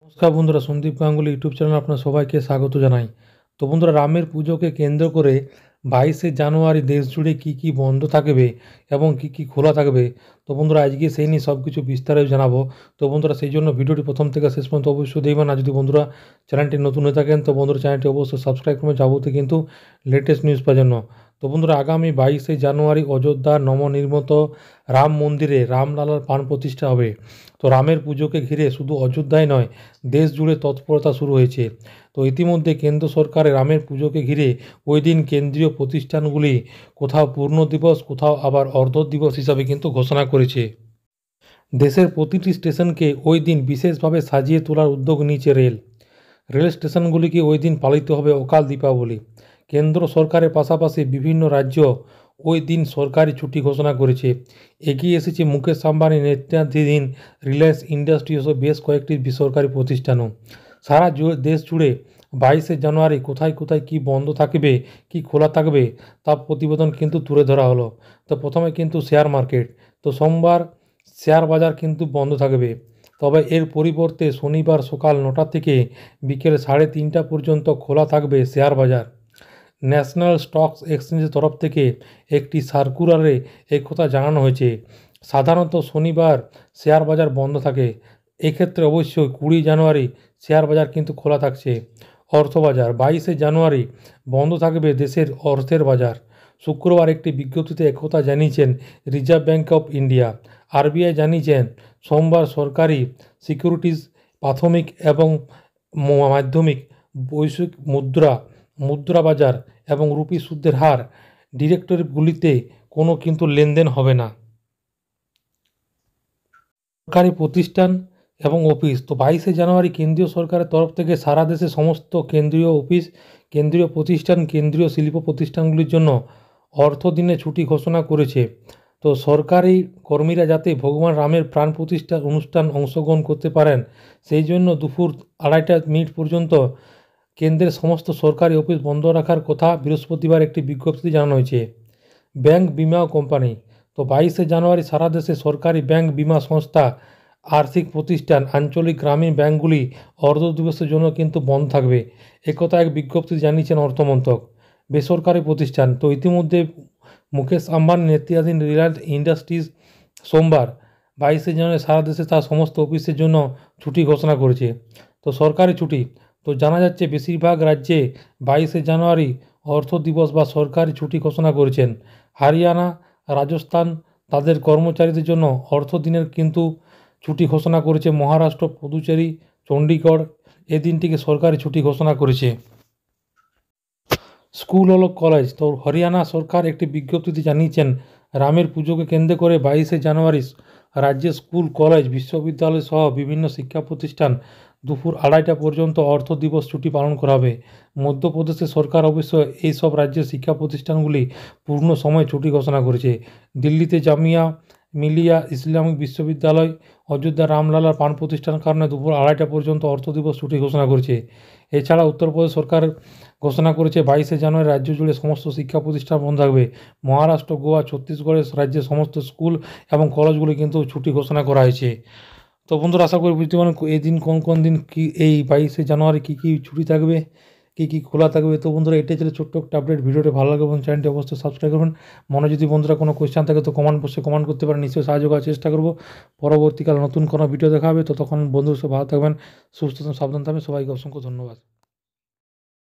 নমস্কার বন্ধুরা, সন্দীপ গাঙ্গুলি ইউটিউব চ্যানেলে আপনার সবাইকে স্বাগত জানাই। তো বন্ধুরা, রামের পুজোকে কেন্দ্র করে 22শে জানুয়ারি দেশ জুড়ে কী কী বন্ধ থাকবে এবং কী কী খোলা থাকবে, তো বন্ধুরা আজকে সেই নিয়ে সব কিছু বিস্তারে জানাবো। তো বন্ধুরা, সেই জন্য ভিডিওটি প্রথম থেকে শেষ পর্যন্ত অবশ্যই দেখবেন। আর যদি বন্ধুরা চ্যানেলটি নতুন হয়ে থাকেন তো বন্ধুরা চ্যানেলটি অবশ্যই সাবস্ক্রাইব করবেন যাবতীয় কিন্তু লেটেস্ট নিউজ পাওয়ার জন্য। তো বন্ধুরা, আগামী 22শে জানুয়ারি অযোধ্যার নবনির্মিত রাম মন্দিরে রামলালার প্রাণ প্রতিষ্ঠা হবে। তো রামের পুজোকে ঘিরে শুধু অযোধ্যায় নয়, দেশ জুড়ে তৎপরতা শুরু হয়েছে। তো ইতিমধ্যে কেন্দ্র সরকারের রামের পুজোকে ঘিরে ওই দিন কেন্দ্রীয় প্রতিষ্ঠানগুলি কোথাও পূর্ণ দিবস, কোথাও আবার অর্ধ দিবস হিসাবে কিন্তু ঘোষণা করেছে। দেশের প্রতিটি স্টেশনকে ওই দিন বিশেষভাবে সাজিয়ে তোলার উদ্যোগ নিয়েছে রেল স্টেশনগুলিকে ওই দিন পালিত হবে অকাল দীপাবলি। কেন্দ্র সরকারের পাশাপাশি বিভিন্ন রাজ্য ওই দিন সরকারি ছুটি ঘোষণা করেছে। এগিয়ে এসেছে মুকেশ আম্বানি নেতৃত্বাধীন রিলায়েন্স ইন্ডাস্ট্রিজ ও বেশ কয়েকটি বেসরকারি প্রতিষ্ঠানও। সারা দেশ জুড়ে 22শে জানুয়ারি কোথায় কোথায় কী বন্ধ থাকবে, কী খোলা থাকবে তা প্রতিবেদন কিন্তু তুলে ধরা হলো। তো প্রথমে কিন্তু শেয়ার মার্কেট। তো সোমবার শেয়ার বাজার কিন্তু বন্ধ থাকবে, তবে এর পরিবর্তে শনিবার সকাল 9টা থেকে বিকেল 3:30 পর্যন্ত খোলা থাকবে শেয়ার বাজার। ন্যাশনাল স্টকস এক্সচেঞ্জের তরফ থেকে একটি সার্কুলারে কথা জানানো হয়েছে। সাধারণত শনিবার শেয়ার বাজার বন্ধ থাকে, এক্ষেত্রে অবশ্যই 20 জানুয়ারি শেয়ার বাজার কিন্তু খোলা থাকছে। অর্থবাজার 22শে জানুয়ারি বন্ধ থাকবে দেশের অর্থের বাজার। শুক্রবার একটি বিজ্ঞপ্তিতে একথা জানিয়েছেন reserve bank of India. RBI জানিয়েছেন সোমবার সরকারি সিকিউরিটিজ, প্রাথমিক এবং মাধ্যমিক বৈশ্বিক মুদ্রা বাজার এবং রুপি সুদের হার ডিরেক্টরিগুলিতে কোনো কিন্তু লেনদেন হবে না। সরকারি প্রতিষ্ঠান এবং অফিস। তো 22শে জানুয়ারি কেন্দ্রীয় সরকারের তরফ থেকে সারা দেশে সমস্ত কেন্দ্রীয় অফিস, কেন্দ্রীয় প্রতিষ্ঠান, কেন্দ্রীয় শিল্প প্রতিষ্ঠানগুলির জন্য দিনে ছুটি ঘোষণা করেছে। তো সরকারি কর্মীরা যাতে ভগবান রামের প্রাণ প্রতিষ্ঠার অনুষ্ঠান অংশগ্রহণ করতে পারেন, সেই জন্য দুপুর 2:30 পর্যন্ত কেন্দ্রের সমস্ত সরকারি অফিস বন্ধ রাখার কথা বৃহস্পতিবার একটি বিজ্ঞপ্তিতে জানানো হয়েছে। ব্যাংক, বিমা ও কোম্পানি। তো 22শে জানুয়ারি সারা দেশে সরকারি ব্যাংক, বিমা সংস্থা, আর্থিক প্রতিষ্ঠান, আঞ্চলিক গ্রামীণ ব্যাংকগুলি অর্ধ দিবসের জন্য কিন্তু বন্ধ থাকবে, একথা এক বিজ্ঞপ্তি জানিয়েছেন অর্থমন্ত্রক। বেসরকারি প্রতিষ্ঠান। তো ইতিমধ্যে মুকেশ আম্বানি নেতৃত্বাধীন রিলায়েন্স ইন্ডাস্ট্রিজ সোমবার 22শে জানুয়ারি সারা দেশে তার সমস্ত অফিসের জন্য ছুটি ঘোষণা করেছে। তো সরকারি ছুটি। তো জানা যাচ্ছে বেশিরভাগ রাজ্যে 22শে জানুয়ারি অর্থ দিবস বা সরকারি ছুটি ঘোষণা করেছেন। হরিয়ানা, রাজস্থান তাদের কর্মচারীদের জন্য দিনের কিন্তু ছুটি ঘোষণা করেছে। মহারাষ্ট্র, পুদুচেরি, চণ্ডীগড় এই দিনটিকে সরকারি ছুটি ঘোষণা করেছে। স্কুল ও কলেজ। তো হরিয়ানা সরকার একটি বিজ্ঞপ্তিতে জানিয়েছেন রামের পুজোকে কেন্দ্র করে 22শে জানুয়ারি রাজ্যের স্কুল, কলেজ, বিশ্ববিদ্যালয় সহ বিভিন্ন শিক্ষা প্রতিষ্ঠান দুপুর 2:30 পর্যন্ত অর্থ দিবস ছুটি পালন করা হবে। মধ্যপ্রদেশের সরকার অবশ্য এই সব রাজ্যের শিক্ষা প্রতিষ্ঠানগুলি পূর্ণ সময় ছুটি ঘোষণা করেছে। দিল্লিতে জামিয়া মিলিয়া ইসলামিক বিশ্ববিদ্যালয় অযোধ্যা রামলালার প্রাণ প্রতিষ্ঠার কারণে দুপুর 2:30 পর্যন্ত অর্থ দিবস ছুটি ঘোষণা করেছে। এছাড়া উত্তরপ্রদেশ সরকার ঘোষণা করেছে 22শে জানুয়ারি রাজ্য জুড়ে সমস্ত শিক্ষা প্রতিষ্ঠান বন্ধ থাকবে। মহারাষ্ট্র, গোয়া, ছত্তিশগড়ের রাজ্যের সমস্ত স্কুল এবং কলেজগুলি কিন্তু ছুটি ঘোষণা করা হয়েছে। তো বন্ধুরা, আশা করি বুঝতে পারেন এই দিন কোন কোন দিন কি, এই 22শে জানুয়ারি কী কী ছুটি থাকবে, কী কী খোলা থাকবে। তো বন্ধুরা, এটাই ছিল ছোট্ট একটা আপডেট। ভিডিওটি ভালো লাগে এবং চ্যানেলটি অবশ্যই সাবস্ক্রাইব করবেন। মনে যদি বন্ধুরা কোনো কোয়েশ্চেন থাকে তো কমেন্ট বক্সে কমেন্ট করতে পারেন, নিশ্চয়ই সাহায্য করার চেষ্টা করব। পরবর্তীকালে নতুন কোনো ভিডিও দেখা হবে, ততক্ষণ বন্ধুর সব ভালো থাকবেন, সুস্থ সাবধান থাকবেন। সবাইকে অসংখ্য ধন্যবাদ।